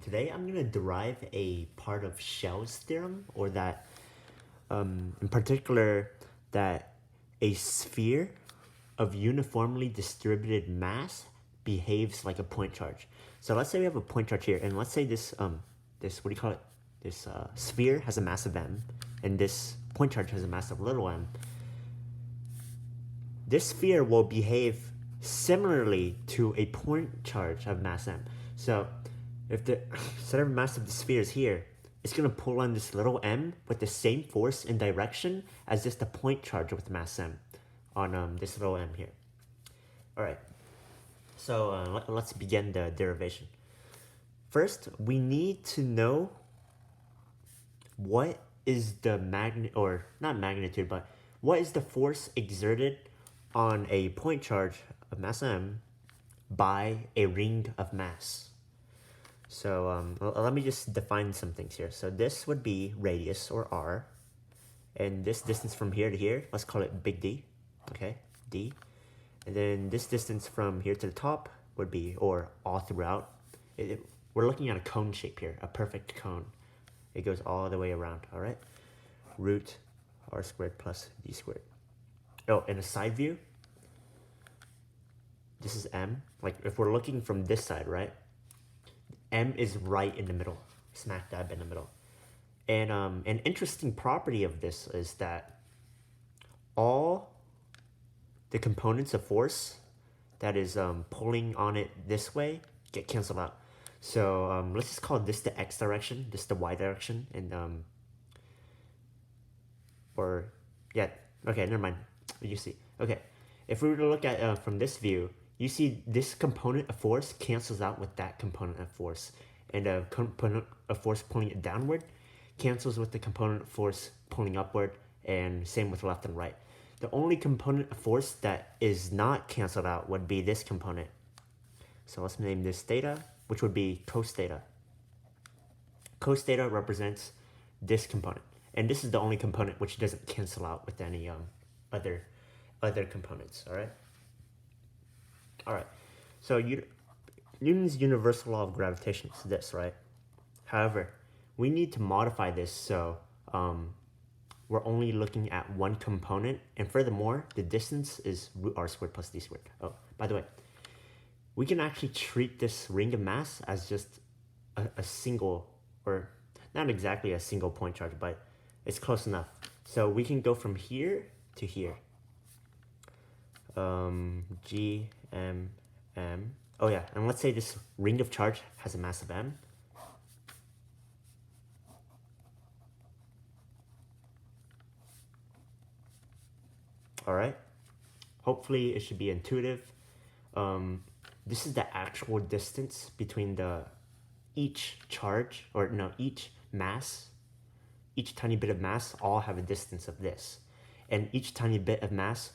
Today I'm going to derive a part of Shell's theorem, or that, in particular, that a sphere of uniformly distributed mass behaves like a point charge. So let's say we have a point charge here, and let's say this, what do you call it? This sphere has a mass of m, and this point charge has a mass of little m. This sphere will behave similarly to a point charge of mass m. So if the center of mass of the sphere is here, it's going to pull on this little m with the same force and direction as just a point charge with mass m on this little m here. All right, so let's begin the derivation. First, we need to know what is the magnitude, but what is the force exerted on a point charge of mass m by a ring of mass. So let me just define some things here. So this would be radius, or r, and this distance from here to here, let's call it big D, okay, D. And then this distance from here to the top would be, or all throughout, we're looking at a cone shape here, a perfect cone. It goes all the way around, all right? Root r squared plus d squared. Oh, and a side view, this is m. Like if we're looking from this side, right? M is right in the middle, smack dab in the middle. And an interesting property of this is that all the components of force that is pulling on it this way get canceled out. So let's just call this the x direction, this the y direction, and okay, never mind. You see, okay, if we were to look at from this view, you see this component of force cancels out with that component of force, and a component of force pulling it downward cancels with the component of force pulling upward, and same with left and right. The only component of force that is not canceled out would be this component. So let's name this theta, which would be cos theta. Cos theta represents this component, and this is the only component which doesn't cancel out with any other components. All right, so Newton's universal law of gravitation is this, right? However, we need to modify this so we're only looking at one component, and furthermore, the distance is root r squared plus d squared. Oh, by the way, we can actually treat this ring of mass as just a single, or not exactly a single point charge, but it's close enough. So we can go from here to here. G, M, M. Oh yeah, and let's say this ring of charge has a mass of m. All right, hopefully it should be intuitive. This is the actual distance between each charge, or no, each mass, each tiny bit of mass all have a distance of this. And each tiny bit of mass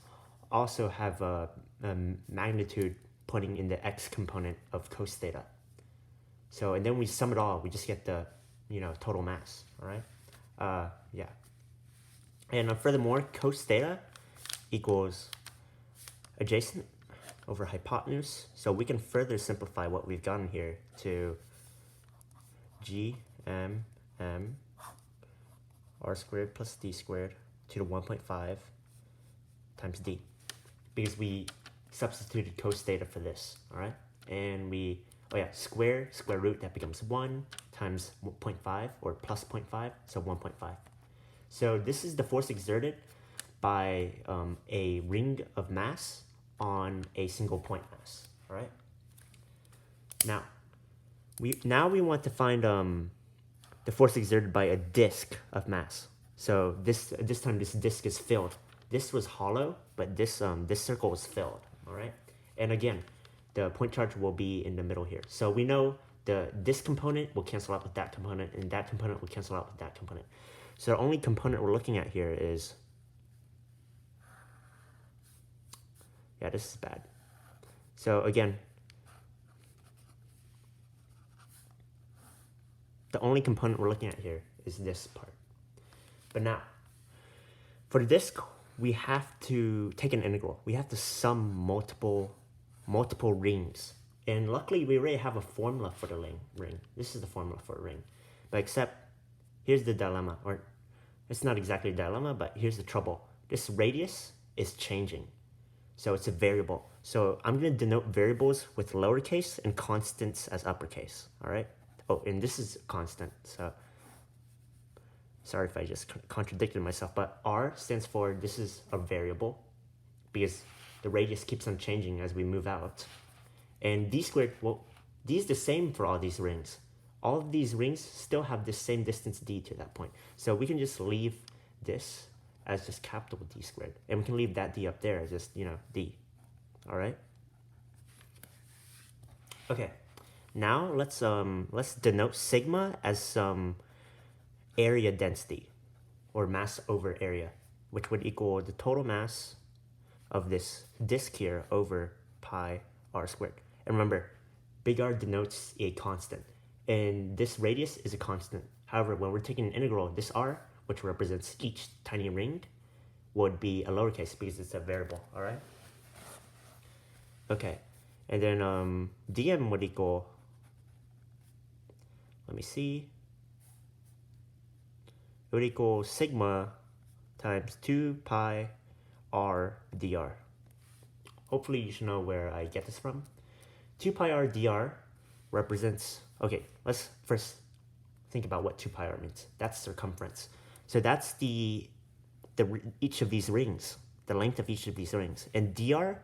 also have a magnitude putting in the x component of cos theta. So, and then we sum it all, we just get the, total mass, all right? Yeah. And furthermore, cos theta equals adjacent over hypotenuse. So we can further simplify what we've gotten here to g m m r squared plus d squared to the 1.5 times d, because we substituted cos theta for this, all right? And we, square root, that becomes 1 times 0.5, or plus 0.5, so 1.5. So this is the force exerted by a ring of mass on a single point mass, all right? Now we want to find the force exerted by a disk of mass. So this time this disk is filled. This was hollow, but this circle was filled, all right? And again, the point charge will be in the middle here. So we know this component will cancel out with that component, and that component will cancel out with that component. So the only component we're looking at here is, yeah, this is bad. So again, the only component we're looking at here is this part. But now, for the disk, we have to take an integral. We have to sum multiple rings And luckily, we already have a formula for the ring. This is the formula for a ring. But except, here's the dilemma, or it's not exactly a dilemma, but here's the trouble. This radius is changing. So it's a variable. So I'm going to denote variables with lowercase and constants as uppercase, all right? Oh, and this is constant, so sorry if I just contradicted myself, but R stands for this is a variable because the radius keeps on changing as we move out. And d squared, well, d is the same for all these rings. All of these rings still have the same distance d to that point. So we can just leave this as just capital D squared. And we can leave that d up there as just, d. All right? Okay. Now let's denote sigma as some area density, or mass over area, which would equal the total mass of this disk here over pi r squared. And remember, big R denotes a constant, and this radius is a constant. However, when we're taking an integral, this r, which represents each tiny ring, would be a lowercase because it's a variable, all right? Okay, and then dm would equal, let me see, it would equal sigma times 2 pi r dr. Hopefully you should know where I get this from. 2 pi r dr represents, okay, let's first think about what 2 pi r means. That's circumference. So that's each of these rings, the length of each of these rings. And dr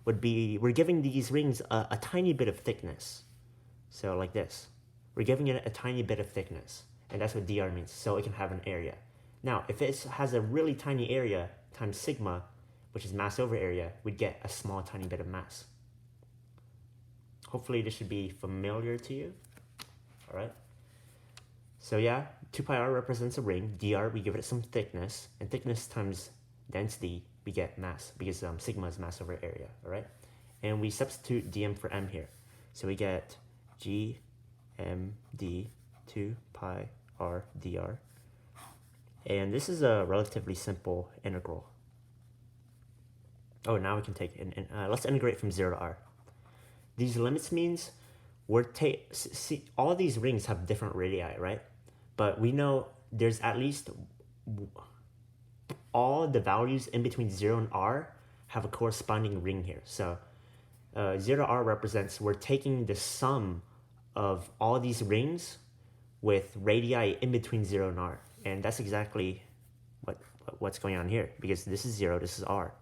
would be, we're giving these rings a tiny bit of thickness. So like this. We're giving it a tiny bit of thickness. And that's what dr means. So it can have an area. Now, if it has a really tiny area times sigma, which is mass over area, we'd get a small tiny bit of mass. Hopefully this should be familiar to you. All right. So yeah, 2 pi r represents a ring. dr, we give it some thickness. And thickness times density, we get mass, because sigma is mass over area, all right? And we substitute dm for m here. So we get g m d 2 pi r dr. And this is a relatively simple integral. Oh, now we can take, let's integrate from 0 to r. These limits means see, all these rings have different radii, right? But we know there's at least all the values in between 0 and r have a corresponding ring here. So 0 to r represents we're taking the sum of all these rings with radii in between 0 and r. And that's exactly what's going on here, because this is 0, this is r.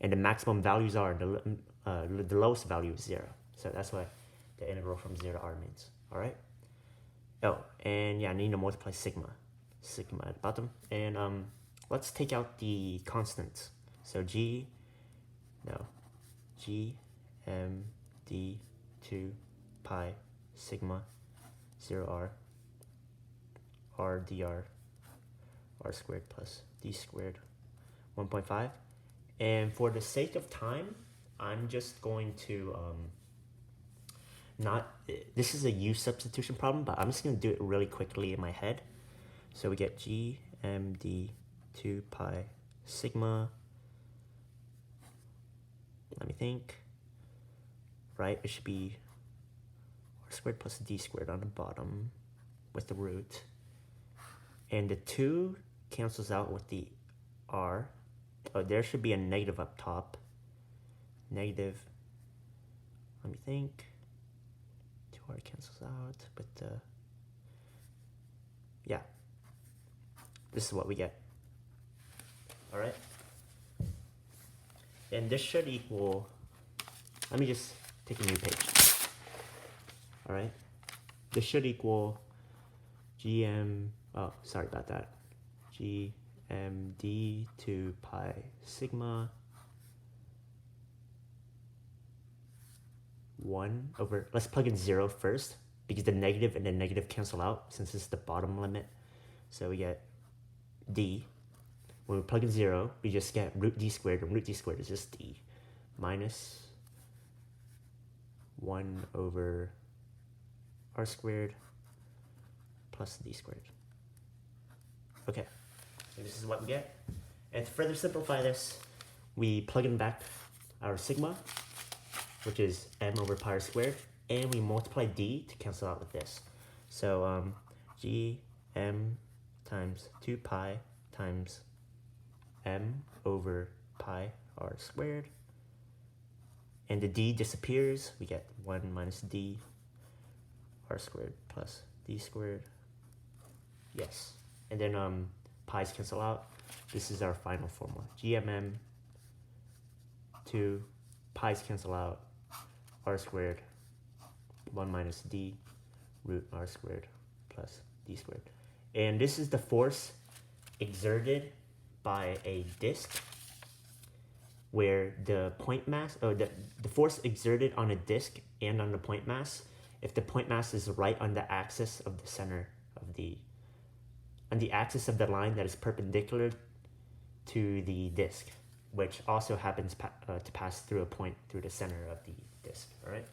And the maximum values are, the lowest value is 0. So that's what the integral from 0 to r means, all right? Oh, and yeah, I need to multiply sigma at the bottom. And let's take out the constants. So g m d 2 pi sigma 0 r dr r squared plus d squared 1.5. And for the sake of time, I'm just going to this is a u substitution problem, but I'm just going to do it really quickly in my head. So we get g m d 2 pi sigma, let me think, right? It should be r squared plus d squared on the bottom with the root. And the 2 cancels out with the r. Oh, there should be a negative up top. Negative, let me think. 2r cancels out, but yeah. This is what we get. All right. And this should equal, let me just take a new page. All right. This should equal gm, oh, sorry about that. gmd 2 pi sigma 1 over, let's plug in 0 first, because the negative and the negative cancel out since it's the bottom limit. So we get d. When we plug in 0, we just get root d squared, and root d squared is just d, minus 1 over r squared plus d squared. Okay, and this is what we get. And to further simplify this, we plug in back our sigma, which is m over pi r squared, and we multiply d to cancel out with this. So g m times 2 pi times m over pi r squared. And the d disappears. We get 1 minus d r squared plus d squared. Yes. And then pi's cancel out. This is our final formula. GMM 2 pi's cancel out. R squared 1 minus d root r squared plus d squared. And this is the force exerted by a disk where the point mass, or the force exerted on a disk and on the point mass, if the point mass is right on the axis of the center of on the axis of the line that is perpendicular to the disk, which also happens to pass through a point through the center of the disk, all right?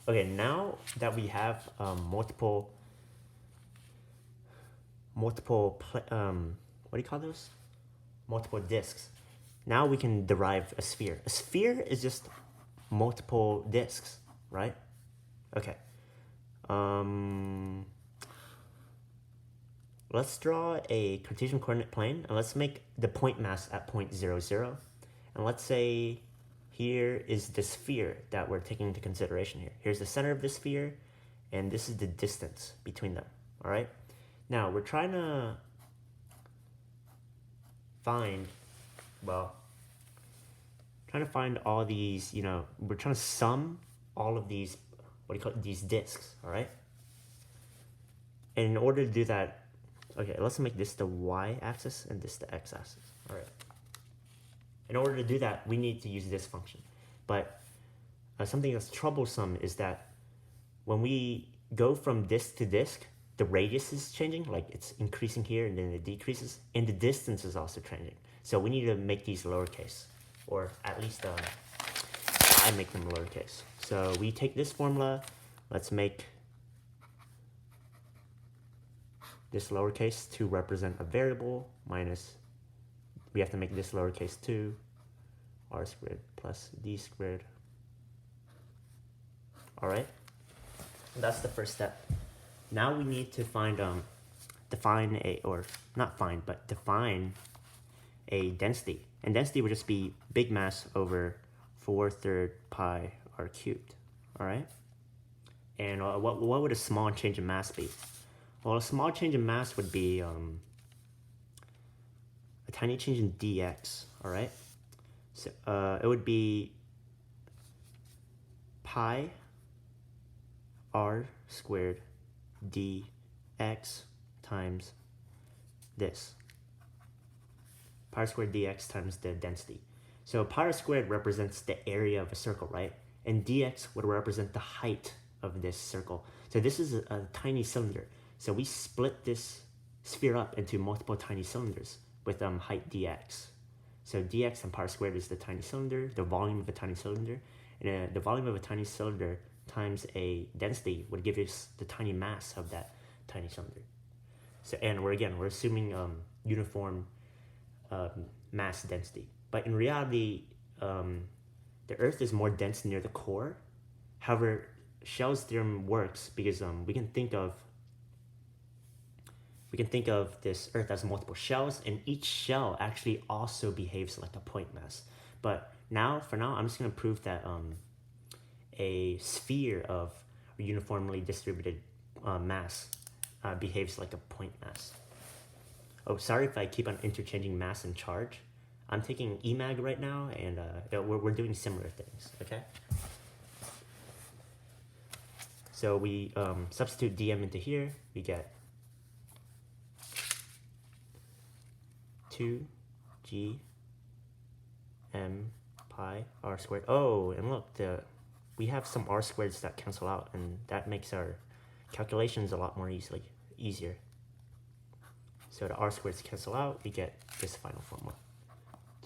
Okay, now that we have multiple, what do you call those? Multiple disks. Now we can derive a sphere. A sphere is just multiple disks, right? Okay. Let's draw a Cartesian coordinate plane, and let's make the point mass at point 0, 0. And let's say here is the sphere that we're taking into consideration here. Here's the center of the sphere, and this is the distance between them, all right? Now, we're trying to find, all these, we're trying to sum all of these, these disks, all right? And in order to do that, okay, let's make this the y-axis and this the x-axis, all right? In order to do that, we need to use this function. But something that's troublesome is that when we go from disk to disk, the radius is changing, like it's increasing here and then it decreases, and the distance is also changing. So we need to make these lowercase, or at least I make them lowercase. So we take this formula, let's make this lowercase to represent a variable minus, we have to make this lowercase 2, r squared plus d squared. All right, that's the first step. Now we need to define a density. And density would just be big mass over 4/3 pi r cubed, all right? And what would a small change in mass be? Well, a small change in mass would be a tiny change in dx, all right? So it would be pi r squared dx times this. Pi r squared dx times the density. So pi r squared represents the area of a circle, right? And dx would represent the height of this circle. So this is a tiny cylinder. So we split this sphere up into multiple tiny cylinders with height dx. So dx and pi r squared is the tiny cylinder, the volume of a tiny cylinder. And the volume of a tiny cylinder times a density would give us the tiny mass of that tiny cylinder. So, and we're assuming uniform mass density. But in reality, the Earth is more dense near the core. However, Shell's theorem works because we can think of this Earth as multiple shells, and each shell actually also behaves like a point mass. But for now, I'm just going to prove that a sphere of uniformly distributed mass behaves like a point mass. Oh, sorry if I keep on interchanging mass and charge. I'm taking EMAG right now, and we're doing similar things, okay? So we substitute dm into here, we get 2g m pi r squared. Oh, and look, we have some r squareds that cancel out, and that makes our calculations a lot more easier. So the r squareds cancel out, we get this final formula.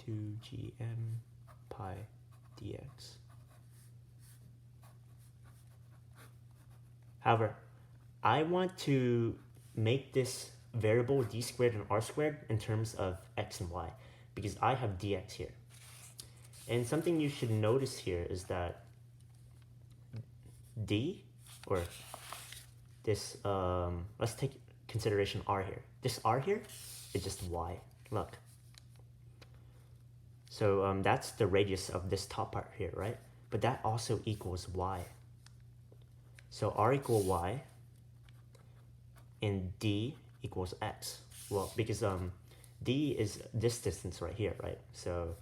2gm pi dx. However, I want to make this variable d squared and r squared in terms of x and y, because I have dx here. And something you should notice here is that d, or this, let's take consideration r here. This r here is just y. Look. So that's the radius of this top part here, right? But that also equals y. So r equal y and d equals x. Well, because d is this distance right here, right? So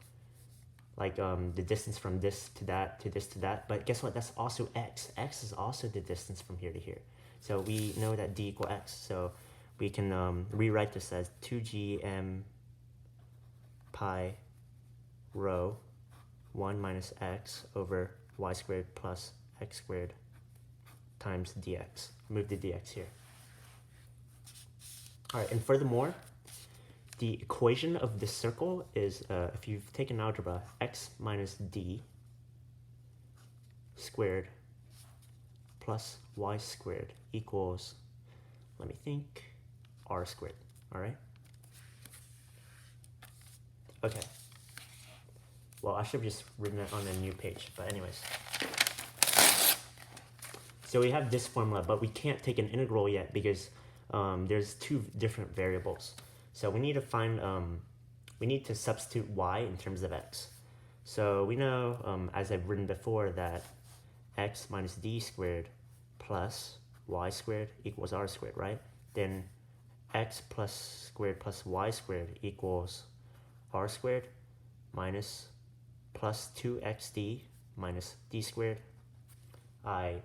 like the distance from this to that to this to that. But guess what? That's also x. X is also the distance from here to here. So we know that d equal x. So we can rewrite this as 2gm pi rho 1 minus x over y squared plus x squared times dx. Move the dx here. All right, and furthermore, the equation of this circle is, if you've taken algebra, x minus d squared plus y squared equals, let me think, r squared, all right? Okay. Well, I should have just written it on a new page, but anyways. So we have this formula, but we can't take an integral yet because there's two different variables. So we need to find, we need to substitute y in terms of x. So we know, as I've written before, that x minus d squared plus y squared equals r squared, right? Then x plus squared plus y squared equals r squared minus plus 2xd minus d squared. I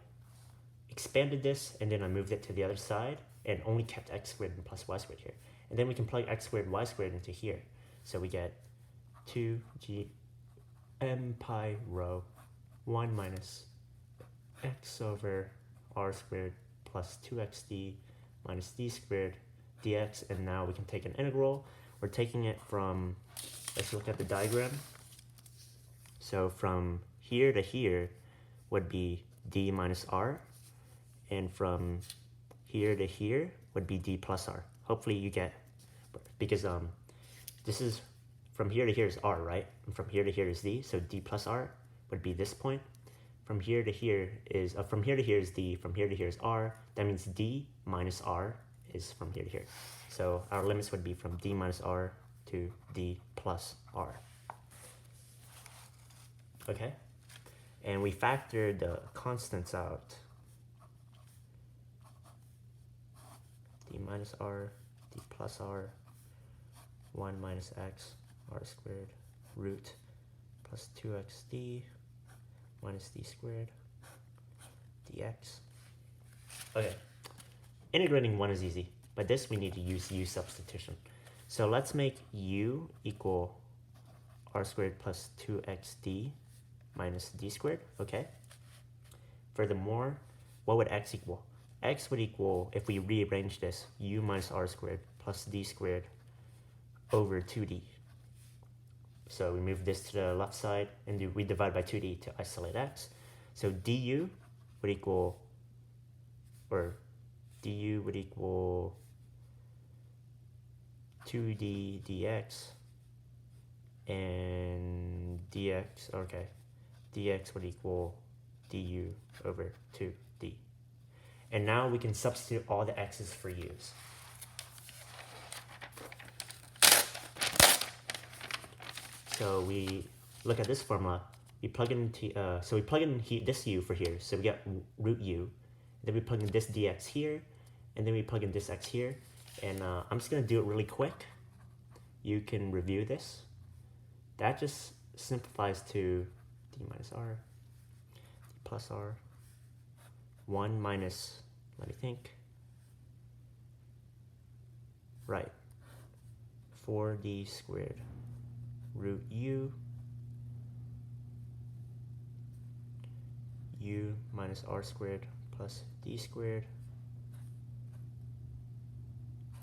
expanded this and then I moved it to the other side and only kept x squared and plus y squared here. And then we can plug x squared y squared into here. So we get 2g m pi rho 1 minus x over r squared plus 2xd minus d squared dx. And now we can take an integral. We're taking it from, let's look at the diagram. So from here to here would be d minus r, and from here to here would be d plus r. Hopefully you get, because this is, from here to here is r, right? And from here to here is d, so d plus r would be this point. From here to here is, from here to here is d, from here to here is r. That means d minus r is from here to here. So our limits would be from d minus r to d plus r. Okay, and we factor the constants out. D minus r, d plus r, 1 minus x, r squared, root, plus 2xd, minus d squared, dx. Okay, integrating one is easy, but this we need to use u substitution. So let's make u equal r squared plus 2xd minus d squared, okay? Furthermore, what would x equal? X would equal, if we rearrange this, u minus r squared plus d squared over 2d. So we move this to the left side and we divide by 2d to isolate x. So du would equal, or du would equal 2d dx, and dx, okay, dx would equal du over 2d. And now we can substitute all the x's for u's. So we look at this formula, we plug in, so we plug in this u for here, so we get root u, then we plug in this dx here, and then we plug in this x here, and I'm just going to do it really quick. You can review this. That just simplifies to d minus r, d plus r, 1 minus, let me think, right, 4d squared root u minus r squared plus d squared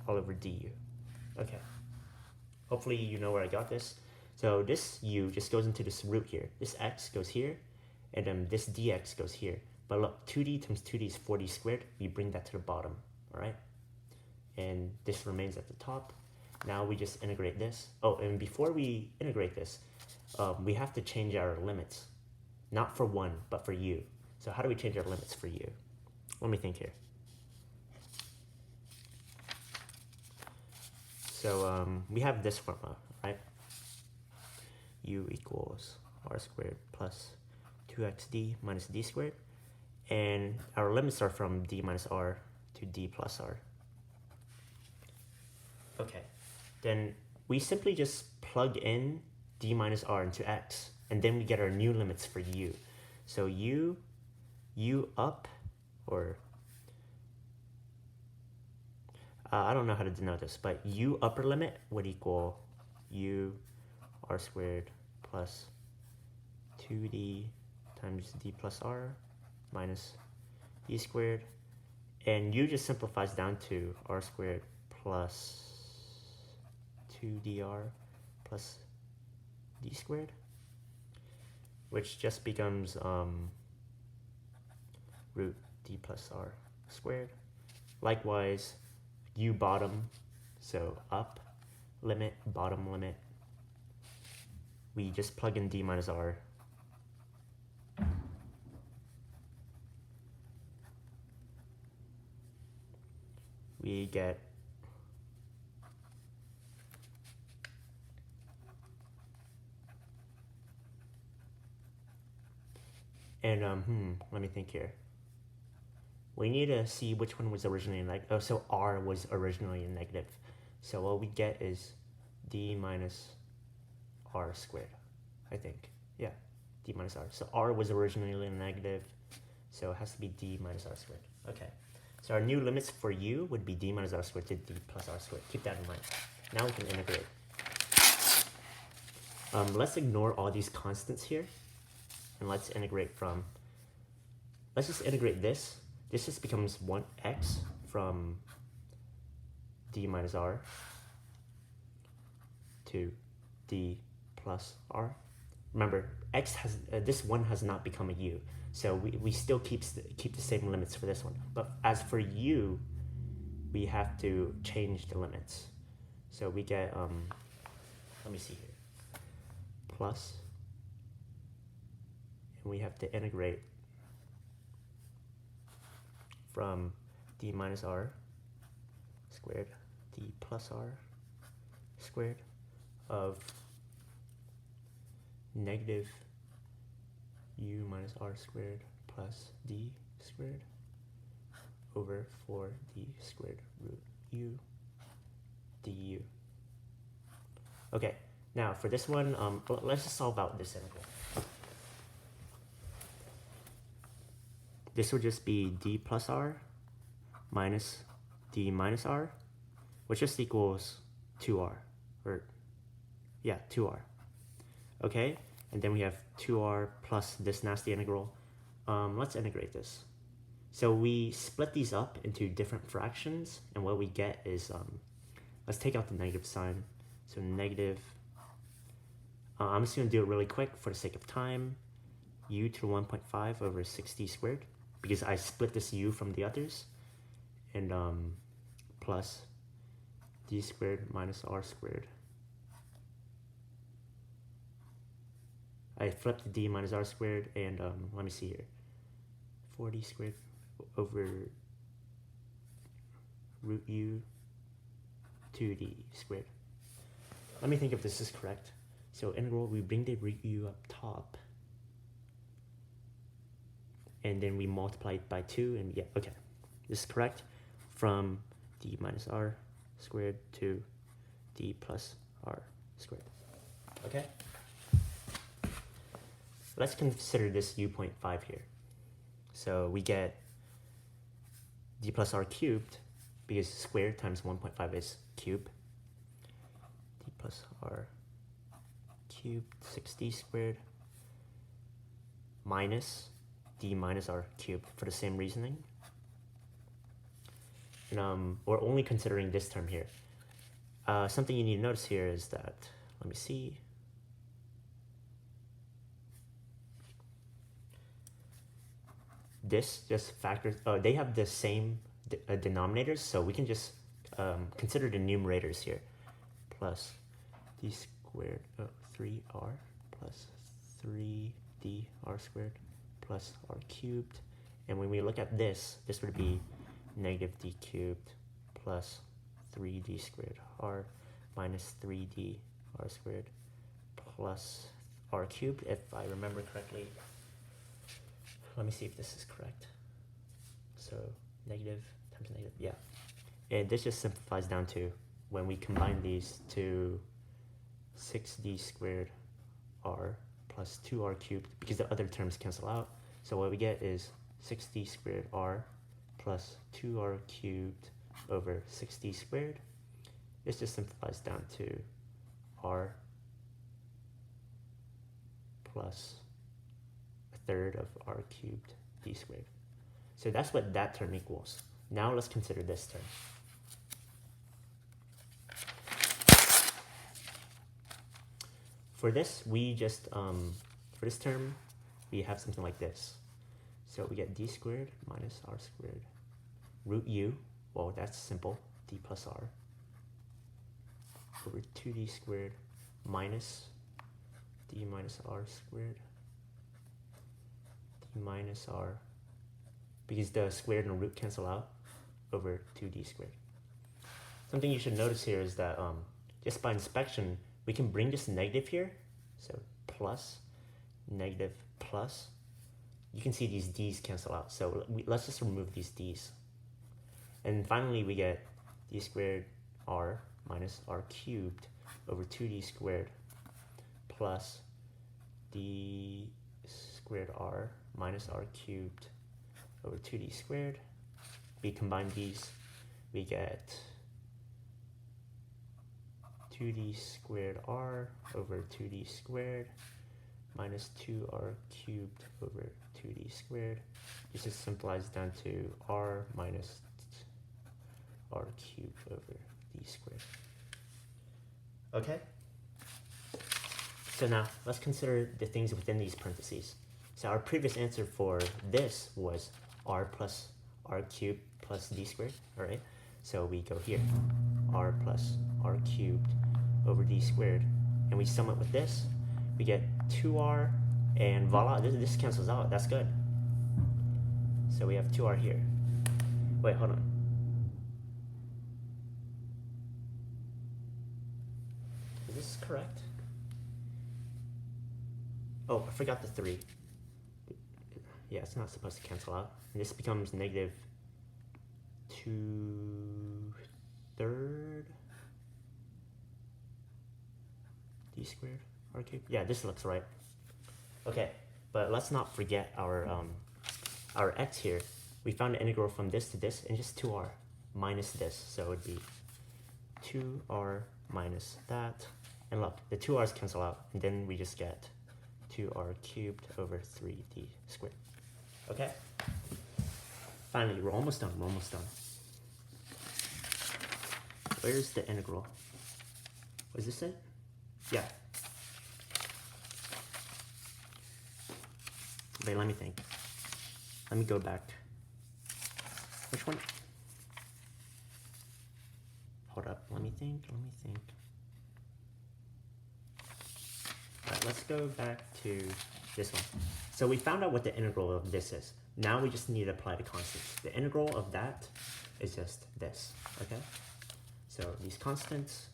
all over du. Okay, hopefully you know where I got this. So this u just goes into this root here. This x goes here, and then this dx goes here. But look, 2d times 2d is 4d squared. We bring that to the bottom, all right? And this remains at the top. Now we just integrate this. Oh, and before we integrate this, we have to change our limits, not for 1, but for u. So how do we change our limits for u? Let me think here. So we have this formula, right? U equals r squared plus 2xd minus d squared. And our limits are from d minus r to d plus r. Okay, then we simply just plug in d minus r into x, and then we get our new limits for u. So u up, or I don't know how to denote this, but u upper limit would equal u r squared plus 2d times d plus r minus d squared. And u just simplifies down to r squared plus 2dr plus d squared, which just becomes root d plus r squared. Likewise, u bottom, so up limit, bottom limit, we just plug in d minus r. We get let me think here. We need to see which one was originally negative. Oh, so r was originally negative. So what we get is d minus r squared, I think. Yeah, d minus r. So r was originally negative, so it has to be d minus r squared. Okay, so our new limits for u would be d minus r squared to d plus r squared. Keep that in mind. Now we can integrate. Let's ignore all these constants here, and let's integrate from, let's just integrate this. This just becomes 1x from d minus r to d plus r. Remember, x has this one has not become a u, so we still keep the same limits for this one. But as for u, we have to change the limits. So we get let me see here, plus, and we have to integrate from d minus r squared d plus r squared of negative u minus r squared plus d squared over 4d squared root u du. Okay, now for this one, let's just solve out this integral. This would just be d plus r minus d minus r, which just equals 2r, or yeah, 2r. Okay, and then we have 2r plus this nasty integral. Let's integrate this. So we split these up into different fractions, and what we get is, let's take out the negative sign. So negative, I'm just going to do it really quick for the sake of time, u to the 1.5 over 6d squared, because I split this u from the others, and plus d squared minus r squared. I flipped the d minus r squared, and let me see here, 4d squared over root u 2d squared. Let me think if this is correct. So integral, we bring the root u up top, and then we multiply it by 2, and yeah, okay, this is correct. From d minus r squared to d plus r squared. Okay? Let's consider this u.5 here. So we get d plus r cubed, because squared times 1.5 is cube. D plus r cubed 6d squared minus d minus r cubed for the same reasoning. And we're only considering this term here. Something you need to notice here is that, let me see. This just factors, they have the same denominators, so we can just consider the numerators here. Plus d squared 3r plus 3d r squared plus r cubed. And when we look at this would be negative d cubed plus 3d squared r minus 3d r squared plus r cubed, if I remember correctly. Let me see if this is correct. So negative times negative, yeah. And this just simplifies down to, when we combine these to 6d squared r plus 2r cubed, because the other terms cancel out. So what we get is 6d squared r plus 2r cubed over 6d squared. This just simplifies down to r plus a third of r cubed d squared. So that's what that term equals. Now let's consider this term. For this, we just, for this term, we have something like this. So we get d squared minus r squared root u, well, that's simple, d plus r, over 2d squared minus d minus r squared, d minus r, because the squared and root cancel out, over 2d squared. Something you should notice here is that just by inspection, we can bring this negative here, so plus, negative, plus. You can see these d's cancel out, so let's just remove these d's. And finally, we get d squared r minus r cubed over 2d squared plus d squared r minus r cubed over 2d squared. We combine these, we get 2d squared r over 2d squared minus 2r cubed over 2d squared. This just simplifies down to r minus r cubed over d squared. Okay? So now, let's consider the things within these parentheses. So our previous answer for this was r plus r cubed plus d squared, all right? So we go here, r plus r cubed over d squared, and we sum it with this, we get 2r, and voila, this cancels out, that's good. So we have 2r here. Wait, hold on. Is this correct? Oh, I forgot the 3. Yeah, it's not supposed to cancel out. And this becomes negative 2/3 d squared r cubed. Yeah, this looks right. Okay, but let's not forget our x here. We found an integral from this to this, and just 2r minus this. So it would be 2r minus that. And look, the 2r's cancel out, and then we just get 2r cubed over 3d squared. Okay? Finally, we're almost done. We're almost done. Where's the integral? Was this it? Yeah. Wait, let me think. Let me go back. Which one? Hold up. Let me think. Let me think. All right, let's go back to this one. So we found out what the integral of this is. Now we just need to apply the constants. The integral of that is just this, okay? So these constants,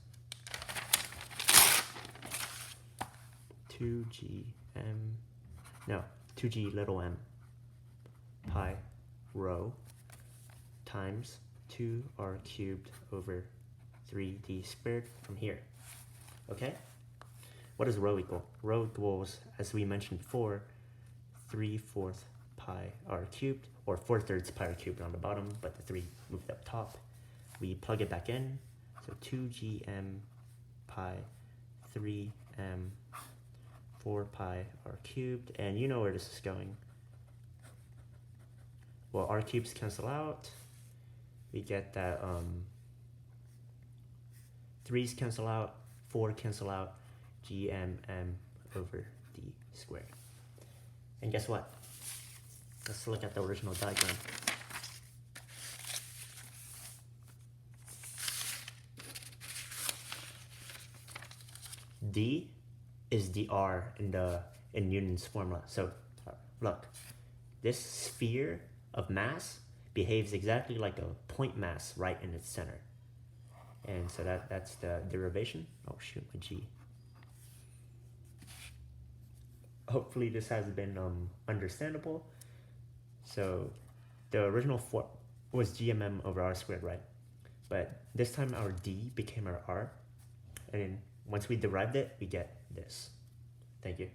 2g little m pi rho times 2r cubed over 3d squared from here, okay? What does rho equal? Rho equals, as we mentioned before, 3/4 pi r cubed, or 4/3 pi r cubed on the bottom, but the 3 moved up top. We plug it back in, so 2gm pi 3m 4 pi r cubed, and you know where this is going. Well, r cubes cancel out. We get that 3's cancel out, 4 cancel out, gmm over d squared. And guess what? Let's look at the original diagram. D is the r in Newton's formula. So look, this sphere of mass behaves exactly like a point mass right in its center. And so that's the derivation. Oh shoot, my G. Hopefully this has been understandable. So the original form was gmm over r squared, right? But this time our d became our r. And then once we derived it, we get this. Thank you.